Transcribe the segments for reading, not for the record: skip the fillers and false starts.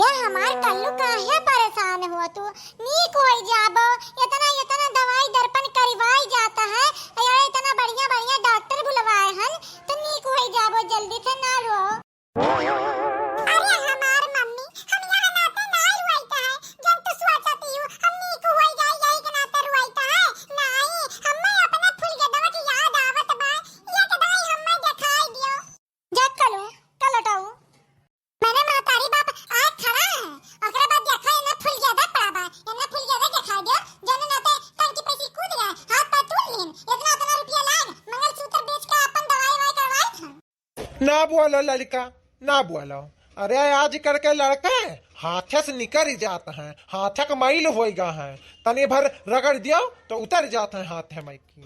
अरे हमार कल्लू काहे परेशान हुआ तू नीक हो जाबो। इतना इतना दवाई दर्पण करवाई जाता है यार, इतना बढ़िया बढ़िया डॉक्टर बुलवाए हन तो नीक हो जाबो, जल्दी से ना रो। अरे हमार मम्मी हम यहाँ नाते ना रुआईता है, जब तू सोचती हूँ हम नीक हो जाए यही के नाते रुआईता है नहीं। हमें अपने फूल के दवा की याद आवत बा, ये के दवाई हमें दिखाई दियो। जब कलो कलटाऊ मैंने महतारी बाप आज खड़ा है ओकरा बाद देखा इने फूल ज्यादा पड़ा बा, इने फूल ज्यादा दिखा दियो जने नाते टंकी पैसे कूद रहा हाथ पर तोड़ लेन, इतना इतना रुपया लाग मंगलसूत्र बेच के अपन दवाई वाई करवाई था। ना बोलो लड़का ना बोलो। अरे आज करके लड़के हाथे से निकल ही जाते हैं, हाथे का मैल होएगा है, तनी भर रगड़ दियो तो उतर जाते हैं हाथे में की।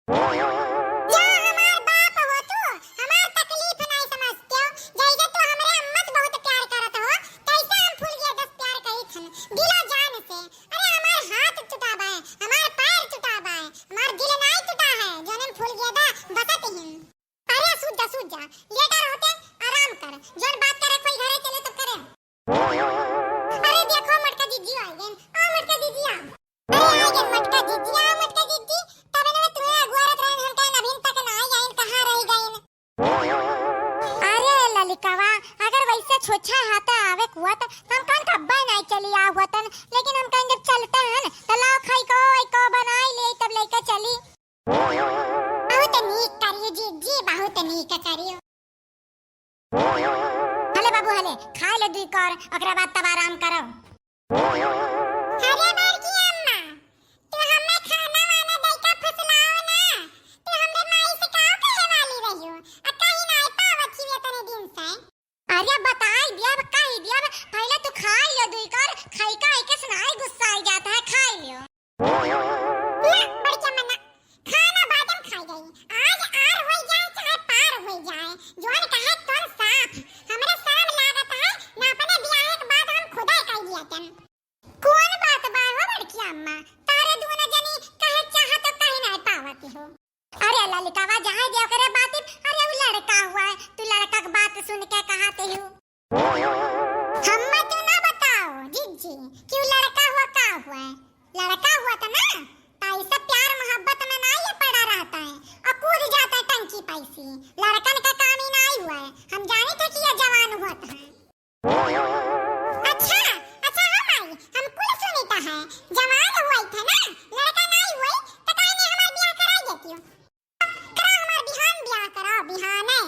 जा हमार बाप हो तू, हमार तकलीफ नहीं समझते हो। जैसे तू हमरे अम्मा से बहुत प्यार करत हो कैसे हम फूल के 10 प्यार करी थन दिलो जान से। अरे हमार हाथ टूटा बा है, हमार पैर टूटा बा है, हमार दिल नहीं टूटा है जन्म फूल के दा बसत ही। अरे सूझ जा लेटर होते आराम कर, जोन बात करे कोई घरे चले तो करे। अरे देखो मटका जीजी आ गए, आ मटका जीजी आ। अरे आ गए मटका जीजी, आ मटका जीजी तबे ना तुम्हें अगुआरत रहन हम कहीं अभी तक ना आई जाइन, कहां रह गईन। अरे ललिकावा अगर वैसे छोछा हाथा आवे हुआ तो हम कौन कब्बा नहीं चली आ हुआतन, लेकिन हम कहीं जब चलते हैं तो लाओ खाई को बनाई ले तब लेके चली। बहुत नीक करियो जीजी, बहुत नीक करियो। हले बाबू हले खा ले दुई कर ओकरा बाद तब आराम करो। अरे बड़की अम्मा तू हमें खाना वाना देके फुसलाओ ना, तू हमरे माई से का कहे वाली रहियो आ कहीं ना पावत छी इतने दिन से। अरे बताई दिया कही दिया पहले तू खा ले दुई कर, खाई का के सुनाई गुस्सा आ जाता है, खा लियो। ना बड़की अम्मा ना खाना बाद में खाई गई, आज आर हो जाए चाहे पार हो जाए जोन कहे तोर साफ हमरे शर्म लागत है ना, अपने ब्याह के बाद हम खुदा कह दिया तन। कौन बात बा हो बड़की अम्मा, तारे दूना जनी कहे चाह तो कहीं नहीं पावती हो। अरे ललिकावा जहां देव करे बात, अरे वो लड़का हुआ है तू लड़का की बात सुन के कहाते हो। हमें तू ना बताओ जीजी कि वो लड़का हुआ का हुआ है, लड़का हुआ था ना ऐसा प्यार मोहब्बत में ना ये पड़ा रहता है और कूद जाता है टंकी पैसी। लड़कन का काम ही नहीं हुआ है, हम जाने थे कि ये जवान हुआ था। अच्छा अच्छा हम कुल सुनीता है जवान हुआ था ना, लड़का नहीं हुआ तो कहीं नहीं हमार ब्याह करा देती हो। करा हमार बिहान ब्याह करा बिहाने।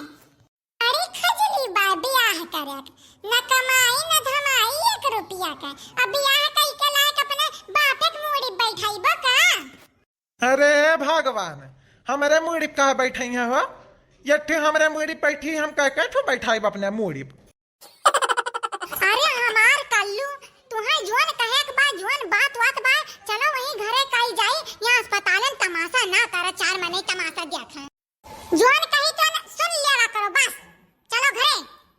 अरे खजली बा ब्याह करक न कमाई न धमाई 1 रुपया का, अब ब्याह कई के लायक अपने बापे के मुड़ी बैठाइबो का। अरे भगवान हमारे मुड़ी कहाँ बैठी है हो, ये हमारे मुड़ी बैठी हम कह के बैठाई अपने मुड़ी। अरे हमार कल्लू तुहे जोन कहे के बा जोन बात बा चलो वहीं घरे कई जाई, यहाँ अस्पतालन तमाशा ना कर, 4 महीने तमाशा देखे जोन कही तो सुन लेवा करो बस। चलो घरे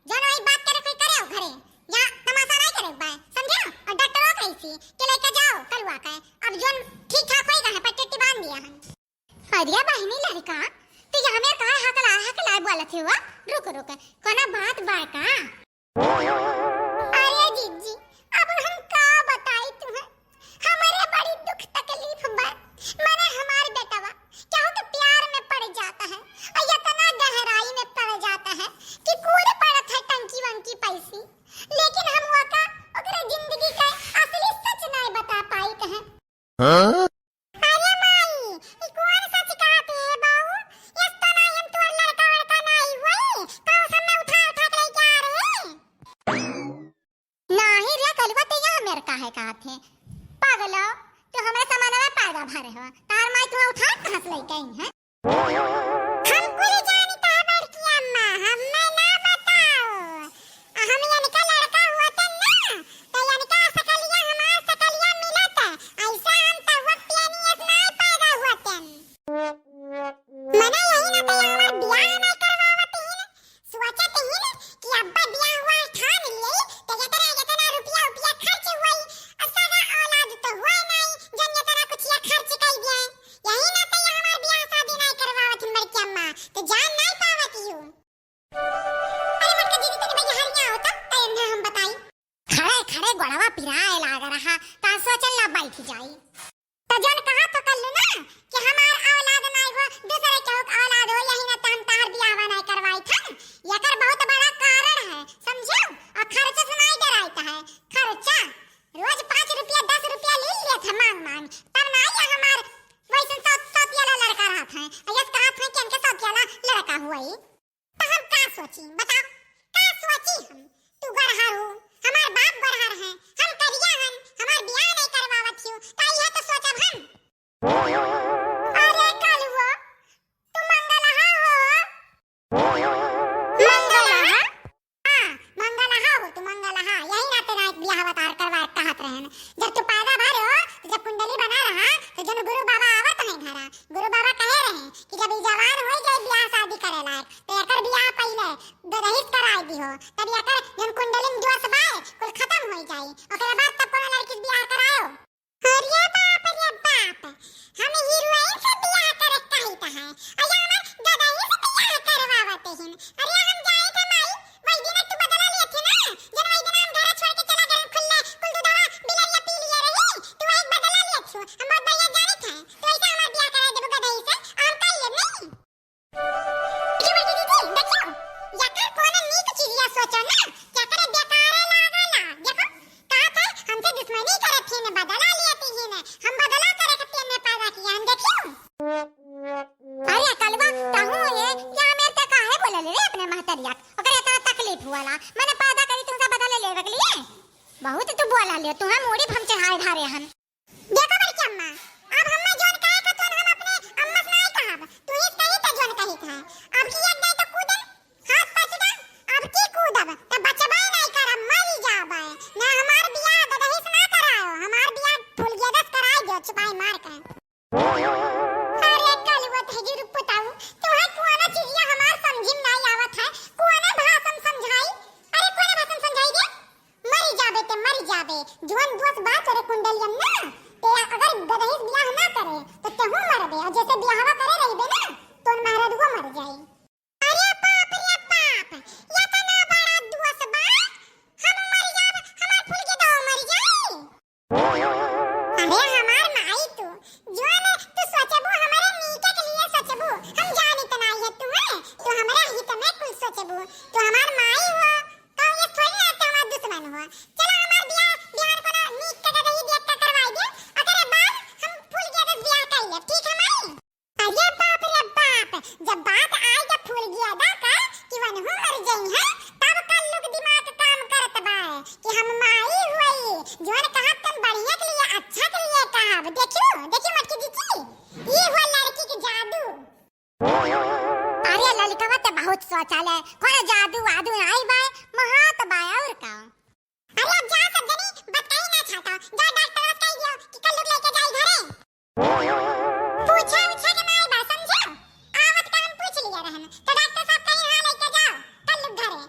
जोन वही बात करे कोई करे घरे, यहाँ तमाशा नहीं करे बा समझो। और डॉक्टरों कैसी के लेके जाओ करवा के, अब जोन ठीक ठाक होएगा है पट्टी बांध दिया है। अरे बहनी लड़का तू यहाँ में कहा हकला बोलत हुआ, रुक कोना बात बा का। अरे जीजी अब हम का बताई तुम्हें, हमारे बड़ी दुख तकलीफ बा। माने हमार बेटावा क्या तो प्यार में पड़ जाता है और इतना गहराई में पड़ जाता है कि कूद पड़त है टंकी वंकी पैसी, लेकिन हम वो का ओकरे जिंदगी का असली सच नहीं बता पाई कहे। अरे माई ई कौन सच कहते है बाऊ, ये तो नहीं हम तोर लड़का वड़का नहीं हुई तो सब में उठा के लेके आ रहे नहीं रे कलवा ते यहाँ मेरे का है कहते पागलो तो हमारे सामान में पैदा भरे हो तार माई तू उठा कहां से लेके आई है। हम कुल जानता है बड़की अम्मा, हमें ना बताओ हम यानी का लड़का हुआ था ना तो यानी का सकलिया हमार सकलिया मिला था ऐसा हम तो वक्त यानी इस नहीं पैदा हुआ थे। मने यही ना तो हमार ब्याह नहीं करवावत ही ना, सोचत ही ना कि अब्बा ब्याह हुआ ठान लिए तो इतना रुपया खर्च हुई, असगा औलाद तो हुआ नहीं जन इतना कुछ या खर्च कर दिया, यही ना तो हमार ब्याह शादी नहीं करवावत मर गड़वा पिराए लाग रहा ता सोचल ना बैठ जाई तो जन कहा तो कर लो ना कि हमार औलाद ना हो दूसरे के औलाद हो यही ना तन तार बियाह नहीं करवाई था यकर बहुत बड़ा कारण है समझो और खर्चा सुनाई दे रहता है खर्चा रोज 5 रुपया 10 रुपया ले लिया था मांग मांग तब ना ये हमार वैसे साथ वाला लड़का रहा था यस कहा था कि इनके साथ वाला लड़का हुआ ही तो हम का सोची बताओ का सोची हम तू गरहा हो हमार बाप गरहर है हम करिया हन हमार बियाह नहीं करवावत छियो त यह तो सोचब हम अरे कालुआ तू मंगलहा हो मंगलहा हां मंगलहा हो तू मंगलहा यही ना तेरा एक बियाह अवतार करवा कहत रहन जब तू पैदा भर हो जब कुंडली बना रहा तो जन गुरु बाबा आवत है घरा गुरु बाबा कहे रहे कि जब ई जवान हो जाए बियाह शादी करे लायक तो एकर बियाह पहले दरहित कराई दी हो तब एकर जन कुंडली में जोश बाय कुल खत्म हो जाई ओकरे बाद तब कोनो लड़की से बियाह करायो अरे बाप हम हीरोइन से बियाह करे कहता है अया हमर ददाई से बियाह करवावते हैं अरे हम जाए थे माई वही दिन तू बदला लिए थे ना जन वही दिन हम घर छोड़ के चला गए खुले कुल दूधवा बिलरिया पी लिए रही तू वही बदला लिए छु हम बहुत बढ़िया जाने थे तो ऐसा हमार बियाह करा देबो गदई से हम कर ले नहीं ये बेटी दीदी देखो याकर कोने नीक चीजिया सोचो ना क्या करे बेकार लागला देखो कहा था हमसे दुश्मनी करे थे ने बदला लिए थे ने हम बदला करे के तेने पैदा किया हम देखियो अरे कलवा कहूं ये या मेरे ते काहे बोलले रे अपने महतरिया ओकरे इतना तकलीफ हुआला मैंने पैदा करी तुमसे बदला लेवे के लिए बहुत तू बोला ले तू हम मोड़ी हम चढ़ाए धारे हन देखो बड़ी अम्मा अब हम जोन कहे का तो हम अपने अम्मा से नहीं कहब तू ही कही त जोन कही था अब की एक दे तो कूदन हाथ पछड़ा अब की कूदब त बचबे नहीं करब मर जाबे ना हमार बियाह ददही से ना करायो हमार बियाह फूल गेदस कराई दो छुपाई मार के अरे कलवा तेजी रुक बताऊ तो है कोना चीजिया हमार समझी में नहीं आवत है कोना भाषण समझाई अरे कोना भाषण समझाई दे मर जाबे जोन दोस्त बात करे कुंडलियम ना ते अगर ददही से बियाह ना करे तो तेहू मरबे और जैसे बियाहवा करे रहिबे ना तो महाराज वो मर जाई अरे बाप रे बाप या त ना बड़ा दोस्त बा हम मर जाब हमार फूल के दो मर जाई अरे हमार माई तू जोन तू सोचबो हमारे नीके के लिए सोचबो हम जानी त नहीं है तू है तो हमरा ही त मैं कुल सोचबो तो हमार माई हो कहू ये थोड़ी ना त हमार दुश्मन हो चलो हमार बियाह को ना नीक के दही देख के करवाई दे अगरे बाद हम फूल के दस बियाह कर ले ठीक है माई अरे बाप रे बाप जब बात आई जब फूल गया दा का कि वन हो मर जाई है तब कल लोग दिमाग काम करत बा कि हम माई हुई जोन कहा तुम बढ़िया के लिए अच्छा के लिए कहा देखियो मटकी दीदी ये हुआ लड़की के जादू अरे ललितवा ते बहुत शौचालय कोई जादू वादू आई बा महत बा और का अरे अब जा सब जनी बताई ना चाहता जा डॉक्टर से कह दियो कि कल लोग लेके जाई घरे पूछा के माई बा समझो आवत का हम पूछ लिया रहन तो डॉक्टर साहब कहीं हां लेके जाओ कल लोग घरे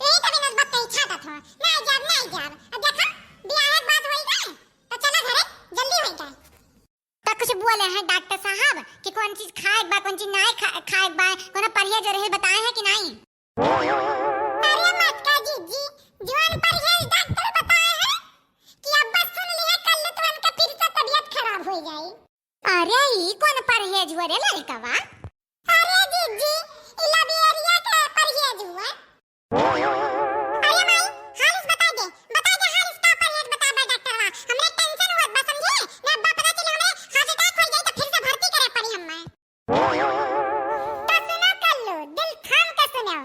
तो ही तभी नस बत्ती छाता था नहीं जाब अब देखो बियाह एक बात होई गए तो चलो घरे जल्दी होई गए तो कुछ बोले हैं डॉक्टर साहब कि कौन चीज खाए बा कौन चीज नहीं खाए बा कोनो परहेज रहे बताए हैं कि नहीं अरे मत का जी जोन परहेज डॉक्टर बताए हैं कि अब बस सुन लिए कल तुरंत का फिर से तबीयत खराब हो जाए अरे ई कौन परहेज हुआ रे लड़कवा अरे जी इलाबियरिया का परहेज हुआ अरे माई हालिस बता दे हालिस का परहेज बता बा डॉक्टरवा हमरे टेंशन हुआ बा समझे ना अब्बा पता चले हमरे हार्ट अटैक हो जाए तो फिर से भर्ती करे पड़ी हम्मे तो सुनो कल्लू दिल थाम के सुनो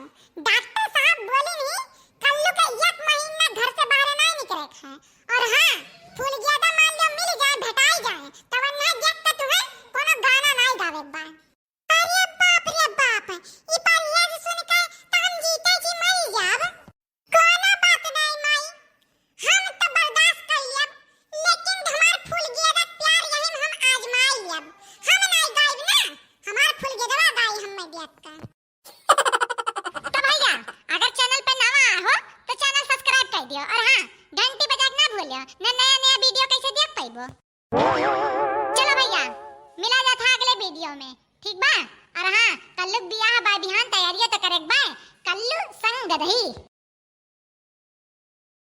डॉक्टर साहब बोले नहीं कल्लू का 1 महीना घर से बाहर नहीं निकले है और हां फूल गया तो मान लो मिल जाए भेटाई जाए तो वरना देख के तुम्हें कोनो गाना नहीं गावे बा अरे बाप रे बाप ई परहेज सुन के तो हम जीते जी मर जाब कोनो बात नहीं माई हम तो बर्दाश्त कर लेब लेकिन हमार फूल गेदा प्यार यही में हम आजमाई लेब हम नहीं गायब ना हमार फूल गेदवा गाई हम में देख के तो भैया अगर चैनल पे नवा हो तो चैनल सब्सक्राइब कर दियो और हां घंटी बजाना ना भूलियो ना नया वीडियो कैसे देख पाइबो चलो भैया मिला जाता अगले वीडियो में ठीक बा और हां कल्लू बियाह बा बिहान तैयारी तो करेक बा कल्लू संग गदही।